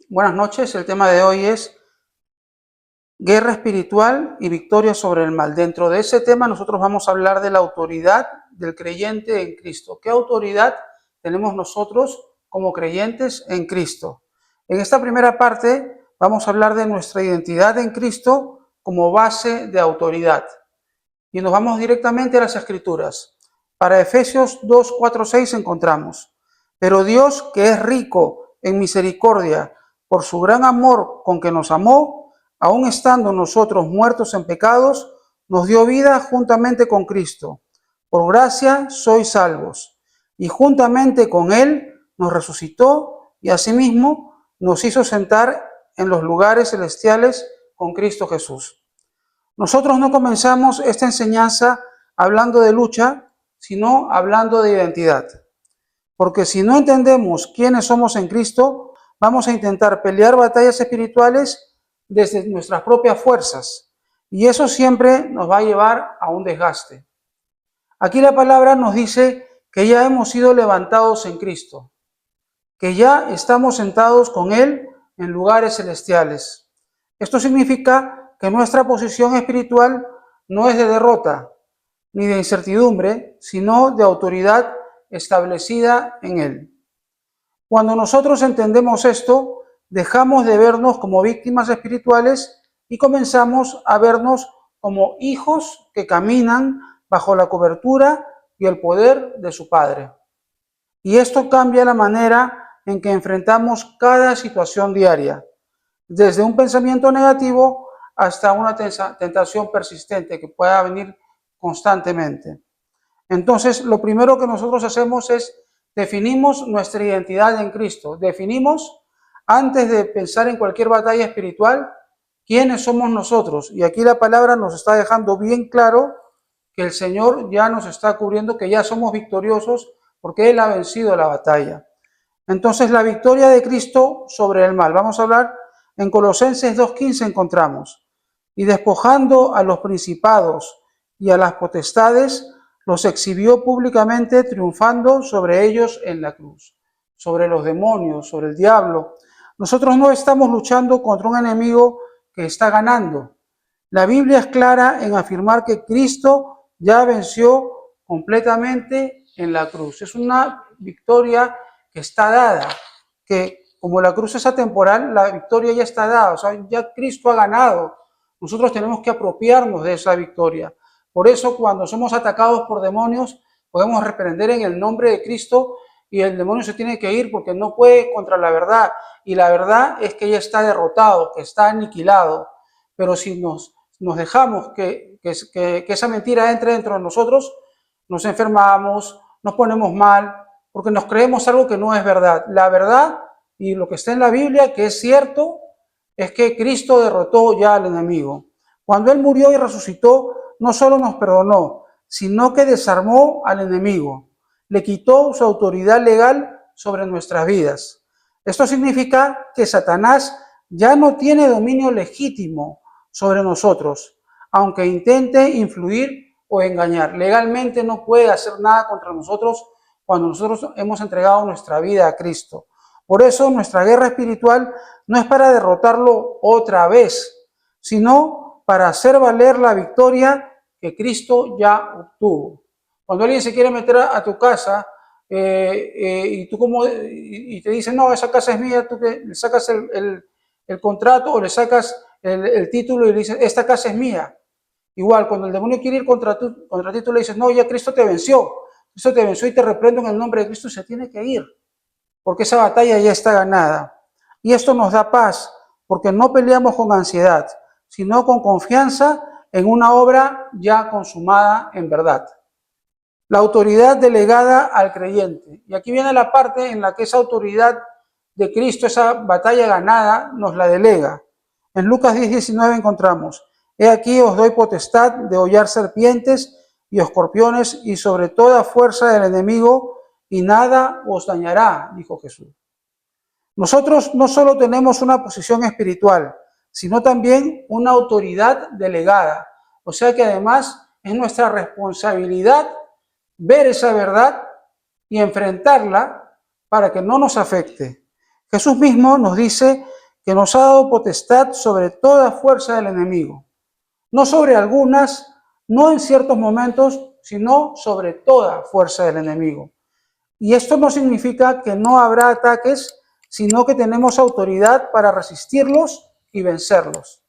Buenas noches, el tema de hoy es guerra espiritual y victoria sobre el mal. Dentro de ese tema nosotros vamos a hablar de la autoridad del creyente en Cristo. ¿Qué autoridad tenemos nosotros como creyentes en Cristo? En esta primera parte vamos a hablar de nuestra identidad en Cristo como base de autoridad. Y nos vamos directamente a las Escrituras. Para Efesios 2, 4, 6 encontramos: pero Dios, que es rico en misericordia, por su gran amor con que nos amó, aun estando nosotros muertos en pecados, nos dio vida juntamente con Cristo. Por gracia sois salvos. Y juntamente con Él nos resucitó y asimismo nos hizo sentar en los lugares celestiales con Cristo Jesús. Nosotros no comenzamos esta enseñanza hablando de lucha, sino hablando de identidad. Porque si no entendemos quiénes somos en Cristo, vamos a intentar pelear batallas espirituales desde nuestras propias fuerzas. Y eso siempre nos va a llevar a un desgaste. Aquí la palabra nos dice que ya hemos sido levantados en Cristo, que ya estamos sentados con Él en lugares celestiales. Esto significa que nuestra posición espiritual no es de derrota ni de incertidumbre, sino de autoridad establecida en Él. Cuando nosotros entendemos esto, dejamos de vernos como víctimas espirituales y comenzamos a vernos como hijos que caminan bajo la cobertura y el poder de su Padre. Y esto cambia la manera en que enfrentamos cada situación diaria, desde un pensamiento negativo hasta una tentación persistente que pueda venir constantemente. Entonces, lo primero que nosotros hacemos es definimos nuestra identidad en Cristo. Definimos, antes de pensar en cualquier batalla espiritual, quiénes somos nosotros. Y aquí la palabra nos está dejando bien claro que el Señor ya nos está cubriendo, que ya somos victoriosos porque Él ha vencido la batalla. Entonces, la victoria de Cristo sobre el mal. Vamos a hablar en Colosenses 2:15 encontramos: y despojando a los principados y a las potestades, los exhibió públicamente, triunfando sobre ellos en la cruz. Sobre los demonios, sobre el diablo. Nosotros no estamos luchando contra un enemigo que está ganando. La Biblia es clara en afirmar que Cristo ya venció completamente en la cruz. Es una victoria que está dada, que como la cruz es atemporal, la victoria ya está dada, o sea, ya Cristo ha ganado. Nosotros tenemos que apropiarnos de esa victoria. Por eso, cuando somos atacados por demonios, podemos reprender en el nombre de Cristo y el demonio se tiene que ir porque no puede contra la verdad. Y la verdad es que ya está derrotado, que está aniquilado. Pero si nos dejamos que esa mentira entre dentro de nosotros, nos enfermamos, nos ponemos mal, porque nos creemos algo que no es verdad. La verdad y lo que está en la Biblia, que es cierto, es que Cristo derrotó ya al enemigo. Cuando Él murió y resucitó, no solo nos perdonó, sino que desarmó al enemigo, le quitó su autoridad legal sobre nuestras vidas. Esto significa que Satanás ya no tiene dominio legítimo sobre nosotros, aunque intente influir o engañar. Legalmente no puede hacer nada contra nosotros cuando nosotros hemos entregado nuestra vida a Cristo. Por eso nuestra guerra espiritual no es para derrotarlo otra vez, sino para hacer valer la victoria que Cristo ya obtuvo. Cuando alguien se quiere meter a tu casa y tú y te dice, no, esa casa es mía, tú que le sacas el contrato o le sacas el título y le dices, esta casa es mía. Igual, cuando el demonio quiere ir contra ti, tú le dices, no, ya Cristo te venció y te reprendo en el nombre de Cristo, y se tiene que ir, porque esa batalla ya está ganada. Y esto nos da paz, porque no peleamos con ansiedad, sino con confianza en una obra ya consumada en verdad. La autoridad delegada al creyente. Y aquí viene la parte en la que esa autoridad de Cristo, esa batalla ganada, nos la delega. En Lucas 10:19 encontramos: he aquí os doy potestad de hollar serpientes y escorpiones y sobre toda fuerza del enemigo, y nada os dañará, dijo Jesús. Nosotros no solo tenemos una posición espiritual, sino también una autoridad delegada. O sea que además es nuestra responsabilidad ver esa verdad y enfrentarla para que no nos afecte. Jesús mismo nos dice que nos ha dado potestad sobre toda fuerza del enemigo. No sobre algunas, no en ciertos momentos, sino sobre toda fuerza del enemigo. Y esto no significa que no habrá ataques, sino que tenemos autoridad para resistirlos y vencerlos.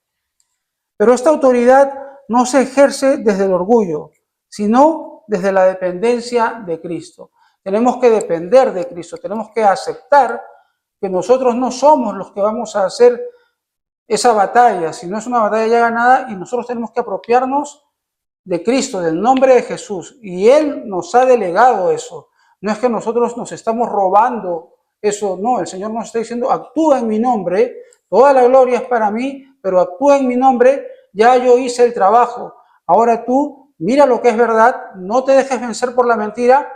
Pero esta autoridad no se ejerce desde el orgullo, sino desde la dependencia de Cristo. Tenemos que depender de Cristo, tenemos que aceptar que nosotros no somos los que vamos a hacer esa batalla, sino es una batalla ya ganada y nosotros tenemos que apropiarnos de Cristo, del nombre de Jesús. Y Él nos ha delegado eso. No es que nosotros nos estamos robando eso, no, el Señor nos está diciendo, actúa en mi nombre, toda la gloria es para mí, pero actúa en mi nombre, ya yo hice el trabajo. Ahora tú, mira lo que es verdad, no te dejes vencer por la mentira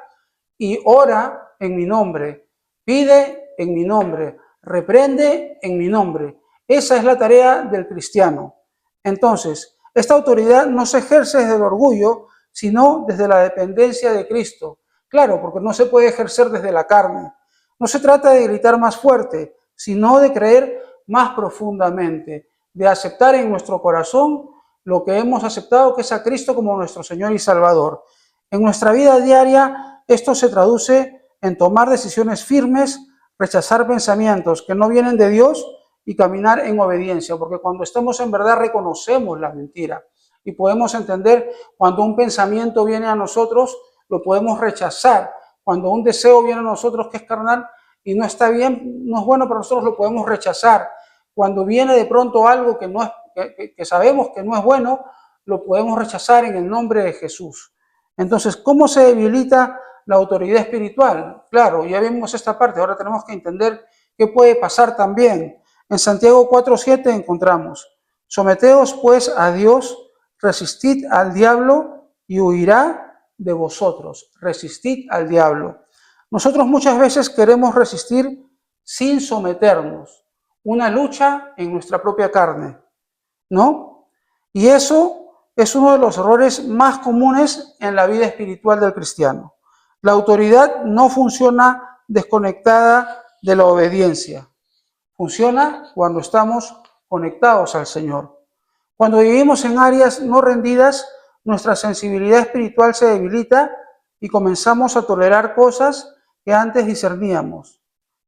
y ora en mi nombre, pide en mi nombre, reprende en mi nombre. Esa es la tarea del cristiano. Entonces, esta autoridad no se ejerce desde el orgullo, sino desde la dependencia de Cristo. Claro, porque no se puede ejercer desde la carne. No se trata de gritar más fuerte, sino de creer más profundamente, de aceptar en nuestro corazón lo que hemos aceptado, que es a Cristo como nuestro Señor y Salvador. En nuestra vida diaria, esto se traduce en tomar decisiones firmes, rechazar pensamientos que no vienen de Dios y caminar en obediencia, porque cuando estamos en verdad reconocemos la mentira y podemos entender cuando un pensamiento viene a nosotros, lo podemos rechazar. Cuando un deseo viene a nosotros que es carnal y no está bien, no es bueno para nosotros, lo podemos rechazar. Cuando viene de pronto algo que, no es, que sabemos que no es bueno, lo podemos rechazar en el nombre de Jesús. Entonces, ¿cómo se debilita la autoridad espiritual? Claro, ya vimos esta parte, ahora tenemos que entender qué puede pasar también. En Santiago 4:7 encontramos, someteos pues a Dios, resistid al diablo y huirá de vosotros. Resistid al diablo. Nosotros muchas veces queremos resistir sin someternos. Una lucha en nuestra propia carne, ¿no? Y eso es uno de los errores más comunes en la vida espiritual del cristiano. La autoridad no funciona desconectada de la obediencia. Funciona cuando estamos conectados al Señor. Cuando vivimos en áreas no rendidas, nuestra sensibilidad espiritual se debilita y comenzamos a tolerar cosas que antes discerníamos,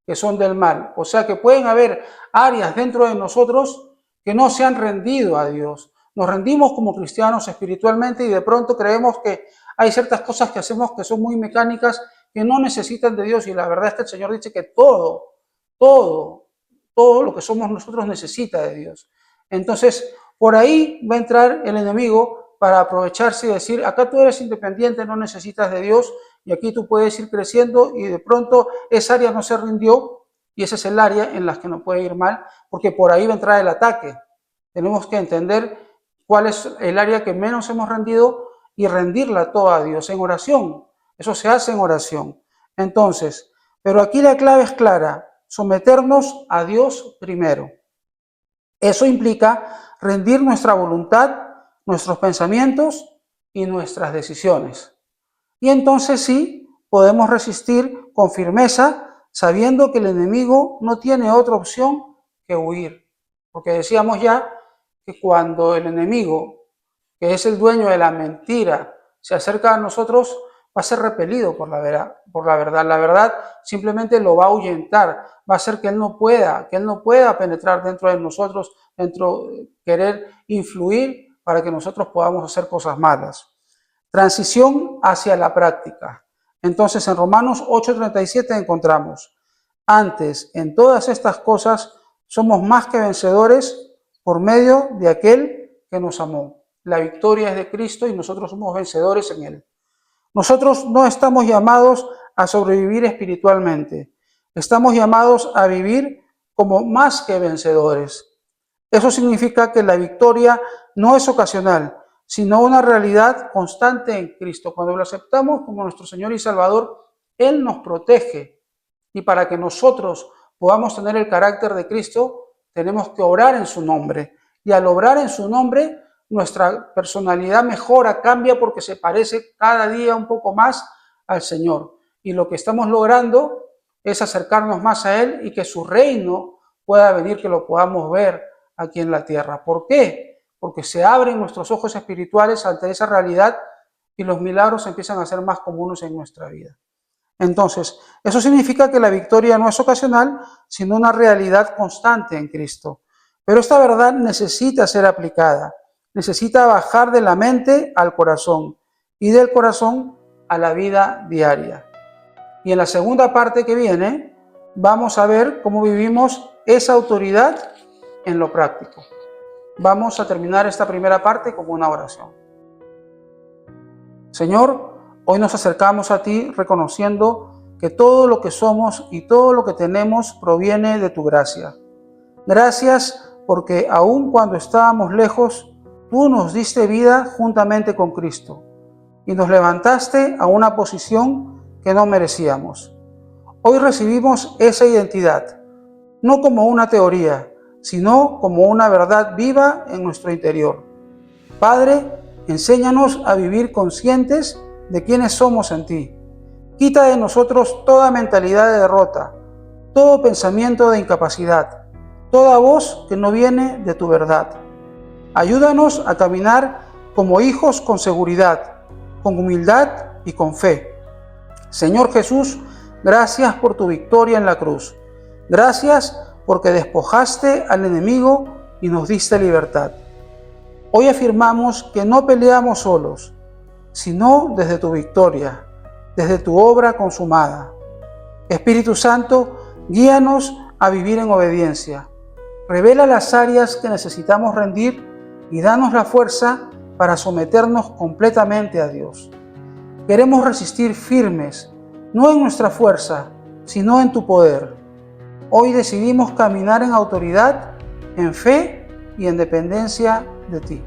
que son del mal. O sea que pueden haber áreas dentro de nosotros que no se han rendido a Dios. Nos rendimos como cristianos espiritualmente y de pronto creemos que hay ciertas cosas que hacemos que son muy mecánicas, que no necesitan de Dios. Y la verdad es que el Señor dice que todo lo que somos nosotros necesita de Dios. Entonces, por ahí va a entrar el enemigo para aprovecharse y decir, acá tú eres independiente, no necesitas de Dios, y aquí tú puedes ir creciendo y de pronto esa área no se rindió y ese es el área en la que nos puede ir mal, porque por ahí va a entrar el ataque. Tenemos que entender cuál es el área que menos hemos rendido y rendirla toda a Dios en oración. Eso se hace en oración. Entonces, pero aquí la clave es clara, someternos a Dios primero. Eso implica rendir nuestra voluntad, nuestros pensamientos y nuestras decisiones. Y entonces sí, podemos resistir con firmeza, sabiendo que el enemigo no tiene otra opción que huir. Porque decíamos ya que cuando el enemigo, que es el dueño de la mentira, se acerca a nosotros, va a ser repelido por la verdad. La verdad simplemente lo va a ahuyentar, va a hacer que él no pueda penetrar dentro de nosotros, querer influir para que nosotros podamos hacer cosas malas. Transición hacia la práctica. Entonces en Romanos 8:37 encontramos, antes en todas estas cosas somos más que vencedores por medio de aquel que nos amó. La victoria es de Cristo y nosotros somos vencedores en Él. Nosotros no estamos llamados a sobrevivir espiritualmente. Estamos llamados a vivir como más que vencedores. Eso significa que la victoria no es ocasional, sino una realidad constante en Cristo. Cuando lo aceptamos como nuestro Señor y Salvador, Él nos protege. Y para que nosotros podamos tener el carácter de Cristo, tenemos que obrar en su nombre. Y al obrar en su nombre, nuestra personalidad mejora, cambia porque se parece cada día un poco más al Señor. Y lo que estamos logrando es acercarnos más a Él y que su reino pueda venir, que lo podamos ver aquí en la tierra. ¿Por qué? Porque se abren nuestros ojos espirituales ante esa realidad y los milagros empiezan a ser más comunes en nuestra vida. Entonces, eso significa que la victoria no es ocasional, sino una realidad constante en Cristo. Pero esta verdad necesita ser aplicada, necesita bajar de la mente al corazón y del corazón a la vida diaria. Y en la segunda parte que viene, vamos a ver cómo vivimos esa autoridad en lo práctico. Vamos a terminar esta primera parte con una oración. Señor, hoy nos acercamos a ti reconociendo que todo lo que somos y todo lo que tenemos proviene de tu gracia. Gracias porque aun cuando estábamos lejos, tú nos diste vida juntamente con Cristo y nos levantaste a una posición que no merecíamos. Hoy recibimos esa identidad, no como una teoría, sino como una verdad viva en nuestro interior. Padre, enséñanos a vivir conscientes de quiénes somos en ti. Quita de nosotros toda mentalidad de derrota, todo pensamiento de incapacidad, toda voz que no viene de tu verdad. Ayúdanos a caminar como hijos con seguridad, con humildad y con fe. Señor Jesús, gracias por tu victoria en la cruz. Gracias porque despojaste al enemigo y nos diste libertad. Hoy afirmamos que no peleamos solos, sino desde tu victoria, desde tu obra consumada. Espíritu Santo, guíanos a vivir en obediencia. Revela las áreas que necesitamos rendir y danos la fuerza para someternos completamente a Dios. Queremos resistir firmes, no en nuestra fuerza, sino en tu poder. Hoy decidimos caminar en autoridad, en fe y en dependencia de ti.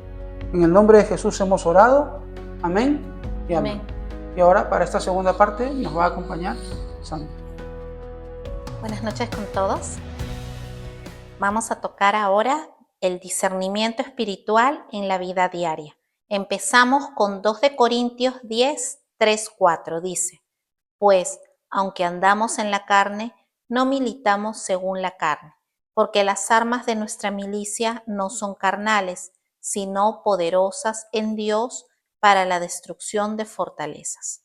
En el nombre de Jesús hemos orado. Amén y amén. Y ahora para esta segunda parte nos va a acompañar Sandra. Buenas noches con todos. Vamos a tocar ahora el discernimiento espiritual en la vida diaria. Empezamos con 2 de Corintios 10, 3, 4. Dice, pues, aunque andamos en la carne, no militamos según la carne, porque las armas de nuestra milicia no son carnales, sino poderosas en Dios para la destrucción de fortalezas.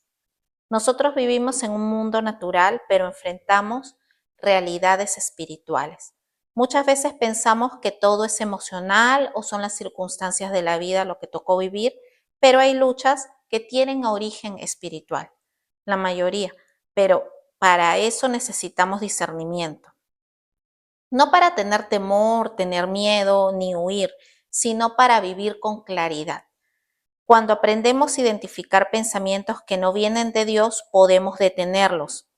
Nosotros vivimos en un mundo natural, pero enfrentamos realidades espirituales. Muchas veces pensamos que todo es emocional o son las circunstancias de la vida lo que tocó vivir, pero hay luchas que tienen origen espiritual, la mayoría, pero para eso necesitamos discernimiento. No para tener temor, tener miedo ni huir, sino para vivir con claridad. Cuando aprendemos a identificar pensamientos que no vienen de Dios, podemos detenerlos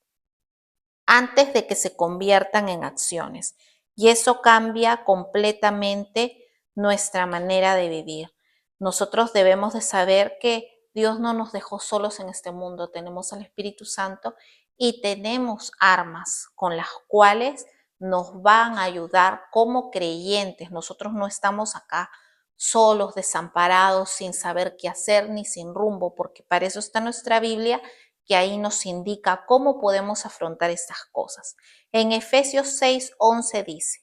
antes de que se conviertan en acciones. Y eso cambia completamente nuestra manera de vivir. Nosotros debemos de saber que Dios no nos dejó solos en este mundo. Tenemos al Espíritu Santo y tenemos armas con las cuales nos van a ayudar como creyentes. Nosotros no estamos acá solos, desamparados, sin saber qué hacer ni sin rumbo, porque para eso está nuestra Biblia, que ahí nos indica cómo podemos afrontar estas cosas. En Efesios 6:11 dice,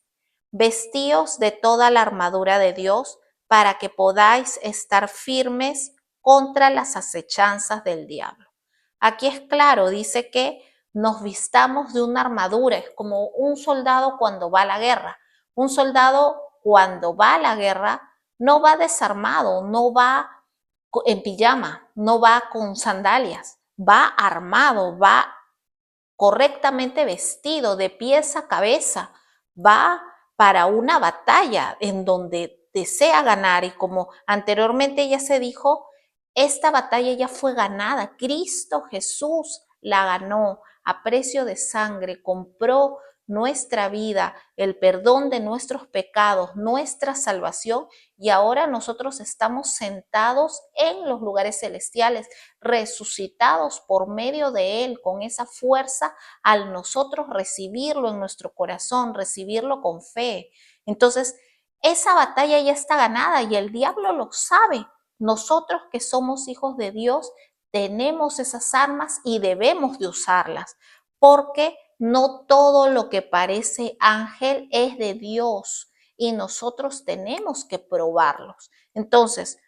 vestíos de toda la armadura de Dios para que podáis estar firmes contra las acechanzas del diablo. Aquí es claro, dice que nos vistamos de una armadura, es como un soldado cuando va a la guerra. Un soldado cuando va a la guerra no va desarmado, no va en pijama, no va con sandalias, va armado, va correctamente vestido, de pies a cabeza, va para una batalla en donde desea ganar. Y como anteriormente ya se dijo, esta batalla ya fue ganada. Cristo Jesús la ganó a precio de sangre, compró nuestra vida, el perdón de nuestros pecados, nuestra salvación, y ahora nosotros estamos sentados en los lugares celestiales, resucitados por medio de Él, con esa fuerza al nosotros recibirlo en nuestro corazón, recibirlo con fe. Entonces, esa batalla ya está ganada y el diablo lo sabe. Nosotros que somos hijos de Dios tenemos esas armas y debemos de usarlas, porque no todo lo que parece ángel es de Dios y nosotros tenemos que probarlos. Entonces,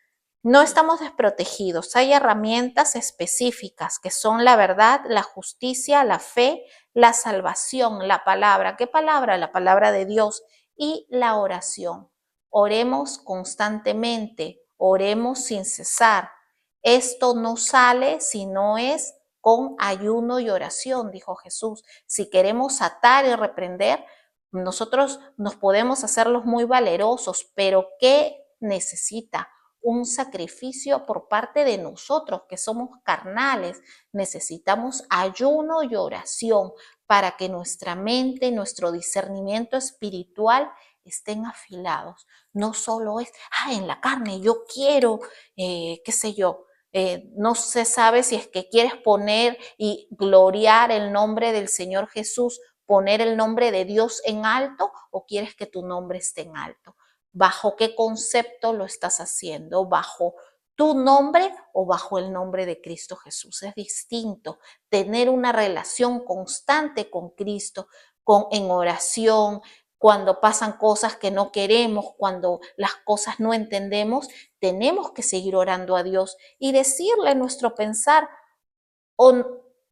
no estamos desprotegidos. Hay herramientas específicas que son la verdad, la justicia, la fe, la salvación, la palabra. ¿Qué palabra? La palabra de Dios y la oración. Oremos constantemente, oremos sin cesar. Esto no sale si no es con ayuno y oración, dijo Jesús. Si queremos atar y reprender, nosotros nos podemos hacerlos muy valerosos, pero ¿qué necesita? Un sacrificio por parte de nosotros, que somos carnales. Necesitamos ayuno y oración para que nuestra mente, nuestro discernimiento espiritual estén afilados. No solo es, en la carne, yo quiero, qué sé yo, no se sabe si es que quieres poner y gloriar el nombre del Señor Jesús, poner el nombre de Dios en alto, o quieres que tu nombre esté en alto. ¿Bajo qué concepto lo estás haciendo? ¿Bajo tu nombre o bajo el nombre de Cristo Jesús? Es distinto tener una relación constante con Cristo, en oración, cuando pasan cosas que no queremos, cuando las cosas no entendemos, tenemos que seguir orando a Dios y decirle nuestro pensar. ¿O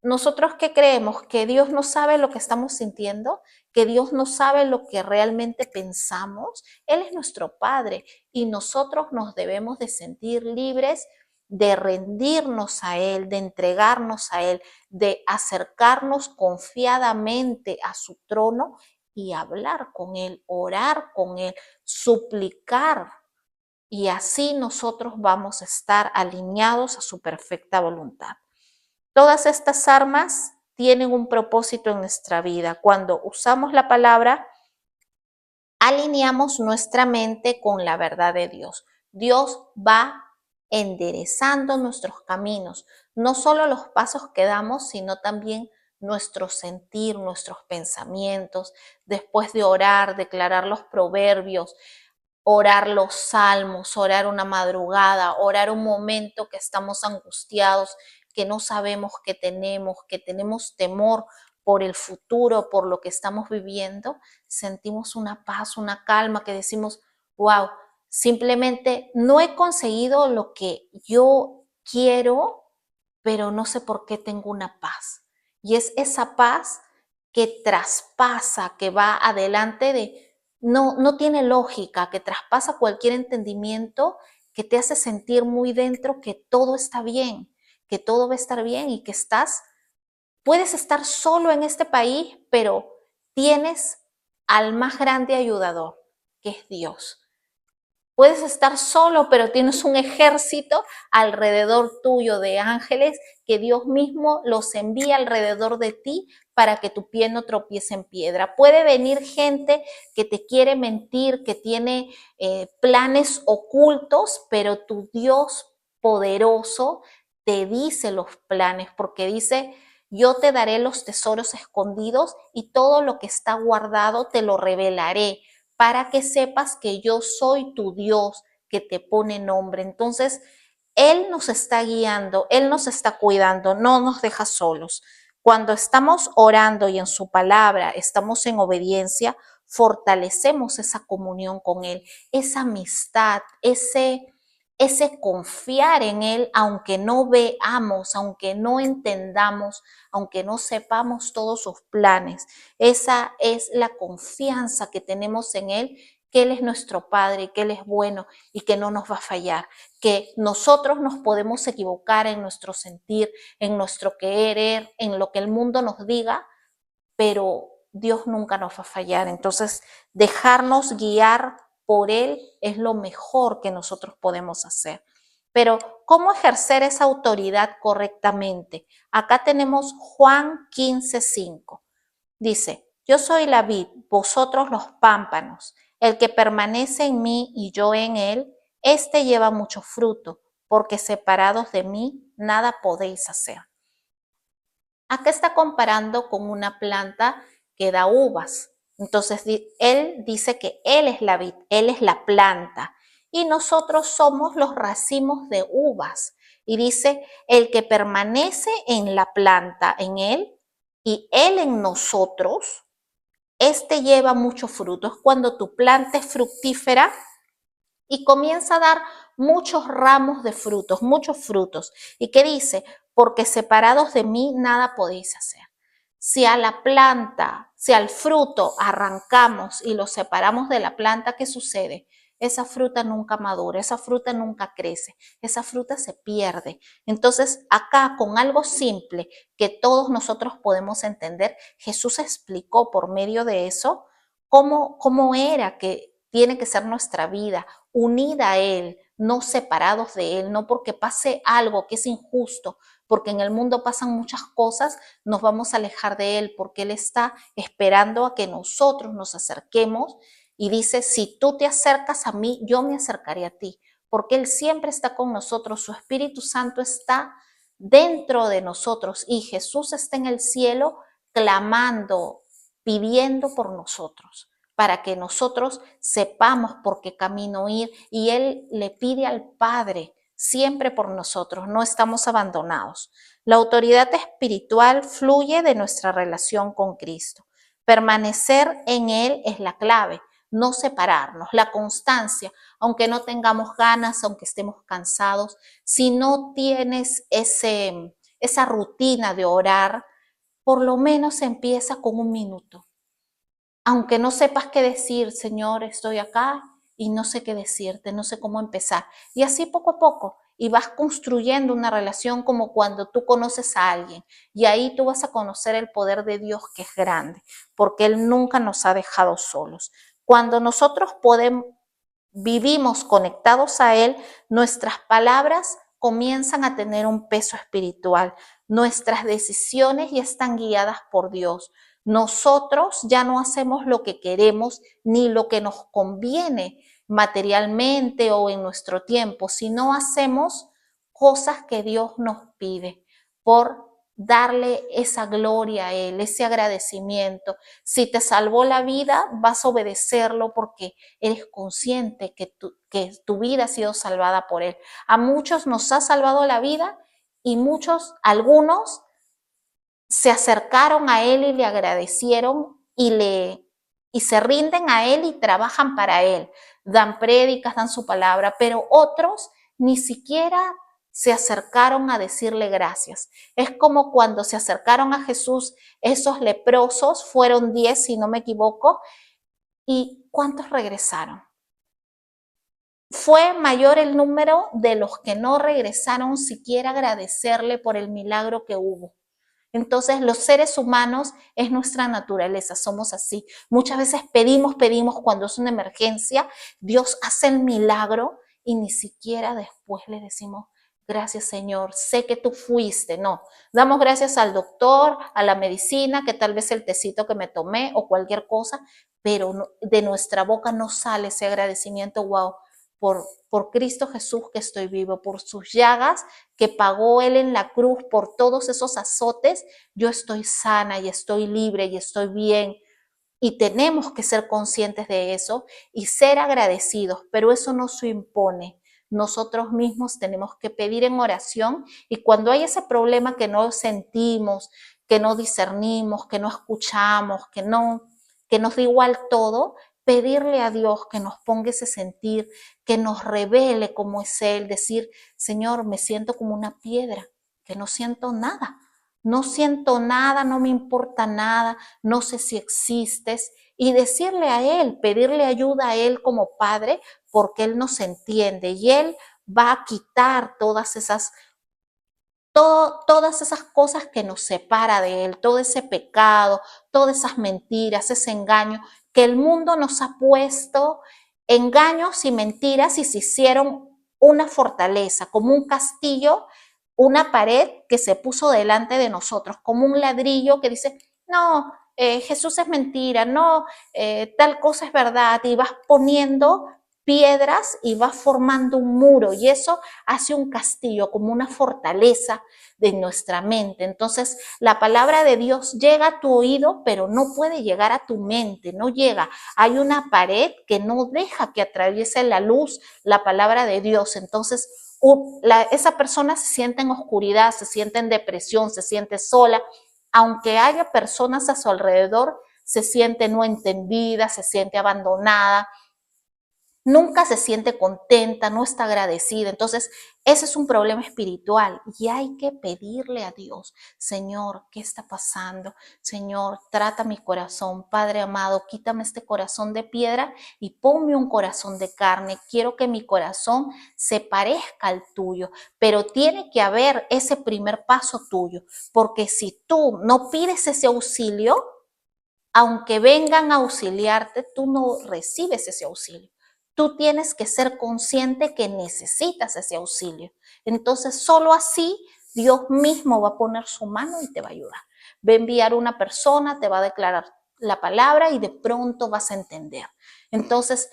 nosotros qué creemos? ¿Que Dios no sabe lo que estamos sintiendo? ¿Que Dios no sabe lo que realmente pensamos? Él es nuestro Padre y nosotros nos debemos de sentir libres de rendirnos a Él, de entregarnos a Él, de acercarnos confiadamente a su trono y hablar con Él, orar con Él, suplicar. Y así nosotros vamos a estar alineados a su perfecta voluntad. Todas estas armas tienen un propósito en nuestra vida. Cuando usamos la palabra, alineamos nuestra mente con la verdad de Dios. Dios va enderezando nuestros caminos, no solo los pasos que damos, sino también nuestro sentir, nuestros pensamientos. Después de orar, declarar los proverbios, orar los salmos, orar una madrugada, orar un momento que estamos angustiados, que no sabemos que tenemos temor por el futuro, por lo que estamos viviendo, sentimos una paz, una calma, que decimos, wow, simplemente no he conseguido lo que yo quiero, pero no sé por qué tengo una paz. Y es esa paz que traspasa, que va adelante no tiene lógica, que traspasa cualquier entendimiento, que te hace sentir muy dentro que todo está bien, que todo va a estar bien y que puedes estar solo en este país, pero tienes al más grande ayudador, que es Dios. Puedes estar solo, pero tienes un ejército alrededor tuyo de ángeles que Dios mismo los envía alrededor de ti para que tu pie no tropiece en piedra. Puede venir gente que te quiere mentir, que tiene planes ocultos, pero tu Dios poderoso te dice los planes, porque dice, yo te daré los tesoros escondidos y todo lo que está guardado te lo revelaré, para que sepas que yo soy tu Dios que te pone nombre. Entonces, Él nos está guiando, Él nos está cuidando, no nos deja solos. Cuando estamos orando y en su palabra estamos en obediencia, fortalecemos esa comunión con Él, esa amistad, ese confiar en Él, aunque no veamos, aunque no entendamos, aunque no sepamos todos sus planes. Esa es la confianza que tenemos en Él, que Él es nuestro Padre, que Él es bueno y que no nos va a fallar, que nosotros nos podemos equivocar en nuestro sentir, en nuestro querer, en lo que el mundo nos diga, pero Dios nunca nos va a fallar. Entonces, dejarnos guiar por Él es lo mejor que nosotros podemos hacer. Pero, ¿cómo ejercer esa autoridad correctamente? Acá tenemos Juan 15:5. Dice, yo soy la vid, vosotros los pámpanos. El que permanece en mí y yo en él, éste lleva mucho fruto, porque separados de mí nada podéis hacer. Acá está comparando con una planta que da uvas. Entonces, él dice que él es la vid, él es la planta, y nosotros somos los racimos de uvas. Y dice, el que permanece en la planta, en él, y Él en nosotros, este lleva mucho fruto. Es cuando tu planta es fructífera y comienza a dar muchos ramos de frutos, muchos frutos. ¿Y qué dice? Porque separados de mí nada podéis hacer. Si a la planta, si al fruto arrancamos y lo separamos de la planta, ¿qué sucede? Esa fruta nunca madura, esa fruta nunca crece, esa fruta se pierde. Entonces, acá con algo simple que todos nosotros podemos entender, Jesús explicó por medio de eso cómo era que tiene que ser nuestra vida, unida a Él, no separados de Él, no porque pase algo que es injusto, porque en el mundo pasan muchas cosas, nos vamos a alejar de Él, porque Él está esperando a que nosotros nos acerquemos y dice, si tú te acercas a mí, yo me acercaré a ti, porque Él siempre está con nosotros, su Espíritu Santo está dentro de nosotros y Jesús está en el cielo clamando, pidiendo por nosotros, para que nosotros sepamos por qué camino ir, y Él le pide al Padre siempre por nosotros, no estamos abandonados. La autoridad espiritual fluye de nuestra relación con Cristo. Permanecer en Él es la clave, no separarnos, la constancia, aunque no tengamos ganas, aunque estemos cansados, si no tienes esa rutina de orar, por lo menos empieza con 1 minuto. Aunque no sepas qué decir, Señor, estoy acá y no sé qué decirte, no sé cómo empezar. Y así poco a poco, y vas construyendo una relación como cuando tú conoces a alguien. Y ahí tú vas a conocer el poder de Dios, que es grande, porque Él nunca nos ha dejado solos. Cuando nosotros vivimos conectados a Él, nuestras palabras comienzan a tener un peso espiritual. Nuestras decisiones ya están guiadas por Dios. Nosotros ya no hacemos lo que queremos ni lo que nos conviene materialmente o en nuestro tiempo, sino hacemos cosas que Dios nos pide por darle esa gloria a Él, ese agradecimiento. Si te salvó la vida, vas a obedecerlo porque eres consciente que tu vida ha sido salvada por Él. A muchos nos ha salvado la vida y algunos se acercaron a Él y le agradecieron y se rinden a Él y trabajan para Él. Dan prédicas, dan su palabra, pero otros ni siquiera se acercaron a decirle gracias. Es como cuando se acercaron a Jesús esos leprosos, fueron 10 si no me equivoco, ¿y cuántos regresaron? Fue mayor el número de los que no regresaron siquiera a agradecerle por el milagro que hubo. Entonces, los seres humanos es nuestra naturaleza, somos así. Muchas veces pedimos cuando es una emergencia, Dios hace el milagro y ni siquiera después le decimos, gracias Señor, sé que tú fuiste. No, damos gracias al doctor, a la medicina, que tal vez el tecito que me tomé o cualquier cosa, pero de nuestra boca no sale ese agradecimiento, wow, por Cristo Jesús que estoy vivo, por sus llagas que pagó Él en la cruz, por todos esos azotes, yo estoy sana y estoy libre y estoy bien. Y tenemos que ser conscientes de eso y ser agradecidos, pero eso no se impone. Nosotros mismos tenemos que pedir en oración y cuando hay ese problema que no sentimos, que no discernimos, que no escuchamos, que nos da igual todo, pedirle a Dios que nos ponga ese sentir, que nos revele cómo es Él, decir, Señor, me siento como una piedra, que no siento nada. No siento nada, no me importa nada, no sé si existes, y decirle a Él, pedirle ayuda a Él como Padre, porque Él nos entiende y Él va a quitar todas esas cosas que nos separa de Él, todo ese pecado, todas esas mentiras, ese engaño que el mundo nos ha puesto, engaños y mentiras, y se hicieron una fortaleza, como un castillo, una pared que se puso delante de nosotros, como un ladrillo que dice, no, Jesús es mentira, no, tal cosa es verdad, y vas poniendo piedras y vas formando un muro, y eso hace un castillo, como una fortaleza de nuestra mente. Entonces, la palabra de Dios llega a tu oído, pero no puede llegar a tu mente, no llega. Hay una pared que no deja que atraviese la luz, la palabra de Dios. Entonces, esa persona se siente en oscuridad, se siente en depresión, se siente sola, aunque haya personas a su alrededor, se siente no entendida, se siente abandonada, nunca se siente contenta, no está agradecida. Entonces, ese es un problema espiritual y hay que pedirle a Dios, Señor, ¿qué está pasando? Señor, trata mi corazón, Padre amado, quítame este corazón de piedra y ponme un corazón de carne. Quiero que mi corazón se parezca al tuyo, pero tiene que haber ese primer paso tuyo, porque si tú no pides ese auxilio, aunque vengan a auxiliarte, tú no recibes ese auxilio. Tú tienes que ser consciente que necesitas ese auxilio. Entonces, solo así Dios mismo va a poner su mano y te va a ayudar. Va a enviar una persona, te va a declarar la palabra y de pronto vas a entender. Entonces,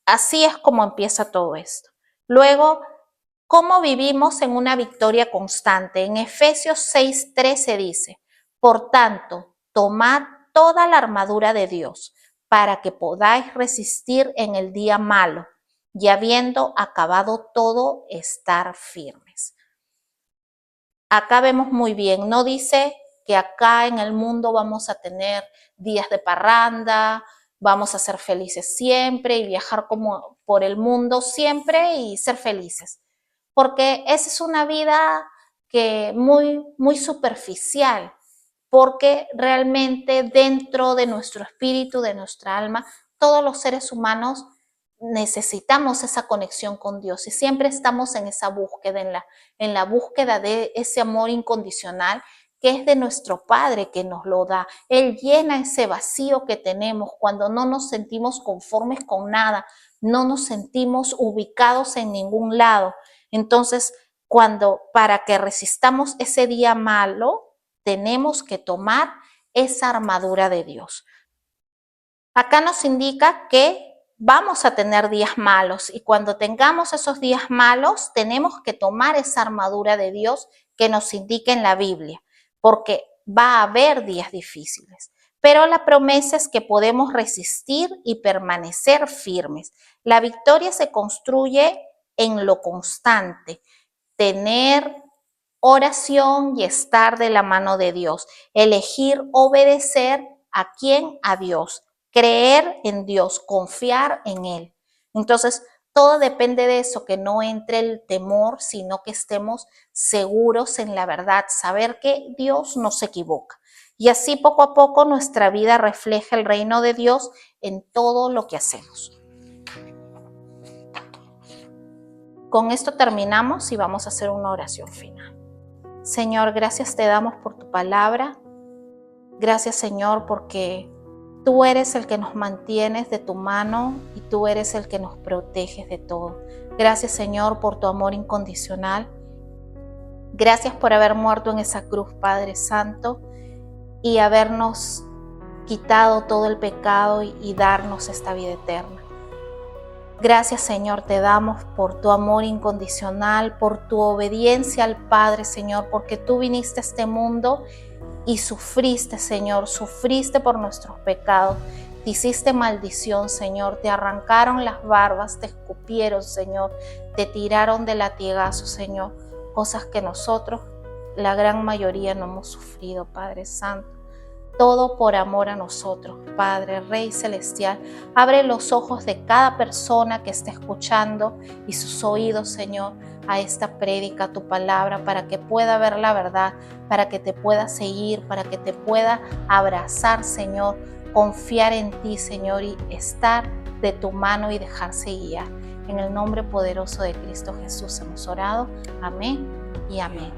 así es como empieza todo esto. Luego, ¿cómo vivimos en una victoria constante? En Efesios 6:13 dice, por tanto, tomad toda la armadura de Dios para que podáis resistir en el día malo y habiendo acabado todo, estar firmes. Acá vemos muy bien, no dice que acá en el mundo vamos a tener días de parranda, vamos a ser felices siempre y viajar como por el mundo siempre y ser felices. Porque esa es una vida que muy superficial, porque realmente dentro de nuestro espíritu, de nuestra alma, todos los seres humanos necesitamos esa conexión con Dios y siempre estamos en esa búsqueda, en la búsqueda de ese amor incondicional que es de nuestro Padre que nos lo da. Él llena ese vacío que tenemos cuando no nos sentimos conformes con nada, no nos sentimos ubicados en ningún lado. Entonces, para que resistamos ese día malo, tenemos que tomar esa armadura de Dios. Acá nos indica que vamos a tener días malos y cuando tengamos esos días malos tenemos que tomar esa armadura de Dios que nos indica en la Biblia, porque va a haber días difíciles. Pero la promesa es que podemos resistir y permanecer firmes. La victoria se construye en lo constante, tener oración y estar de la mano de Dios, elegir obedecer ¿a quién? A Dios, creer en Dios, confiar en Él. Entonces, todo depende de eso, que no entre el temor, sino que estemos seguros en la verdad, saber que Dios no se equivoca. Y así poco a poco nuestra vida refleja el reino de Dios en todo lo que hacemos. Con esto terminamos y vamos a hacer una oración final. Señor, gracias te damos por tu palabra. Gracias, Señor, porque tú eres el que nos mantienes de tu mano y tú eres el que nos proteges de todo. Gracias, Señor, por tu amor incondicional. Gracias por haber muerto en esa cruz, Padre Santo, y habernos quitado todo el pecado y darnos esta vida eterna. Gracias, Señor, te damos por tu amor incondicional, por tu obediencia al Padre, Señor, porque tú viniste a este mundo y sufriste, Señor, sufriste por nuestros pecados. Te hiciste maldición, Señor, te arrancaron las barbas, te escupieron, Señor, te tiraron de latigazos, Señor, cosas que nosotros, la gran mayoría, no hemos sufrido, Padre Santo. Todo por amor a nosotros, Padre, Rey Celestial. Abre los ojos de cada persona que esté escuchando y sus oídos, Señor, a esta prédica, a tu palabra, para que pueda ver la verdad, para que te pueda seguir, para que te pueda abrazar, Señor, confiar en ti, Señor, y estar de tu mano y dejarse guiar. En el nombre poderoso de Cristo Jesús hemos orado. Amén y amén.